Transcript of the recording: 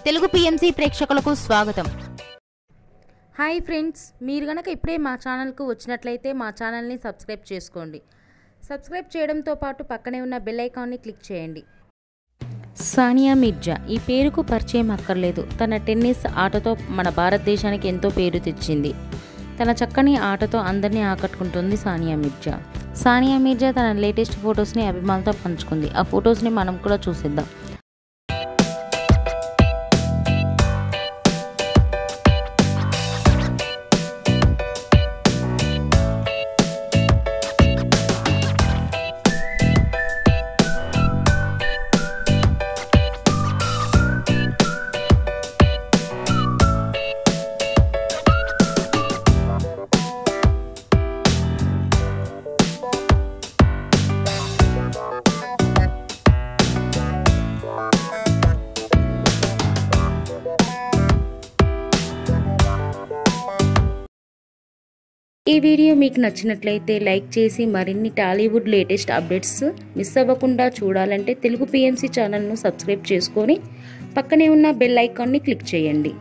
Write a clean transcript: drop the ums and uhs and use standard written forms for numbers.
Telugu PMC ప్రేక్షకులకు స్వాగతం. Hi friends, మీరు గనక ఇప్పుడే మా ఛానల్కు వచ్చినట్లయితే మా ఛానల్ని సబ్స్క్రైబ్ చేసుకోండి. సబ్స్క్రైబ్ చేయడంతో పాటు పక్కనే ఉన్న బెల్ ఐకాన్ని క్లిక్ చేయండి. సానియా మిర్జా ఈ పేరుకు పరిచయం అక్కర్లేదు. తన టెన్నిస్ ఆటతో మన భారతదేశానికి ఎంతో పేరు తెచ్చింది. తన చక్కని ఆటతో అందరినీ ఆకట్టుకుంటుంది సానియా మిర్జా. సానియా మిర్జా తన లేటెస్ట్ ఫొటోస్ని అభిమానులతో పంచుకుంది. ఆ ఫొటోస్ని మనం కూడా చూసేద్దాం. ఈ వీడియో మీకు నచ్చినట్లయితే లైక్ చేసి మరిన్ని టాలీవుడ్ లేటెస్ట్ అప్డేట్స్ మిస్ అవ్వకుండా చూడాలంటే తెలుగు పిఎంసి ఛానల్ను సబ్స్క్రైబ్ చేసుకొని పక్కనే ఉన్న బెల్ ఐకాన్ని క్లిక్ చేయండి.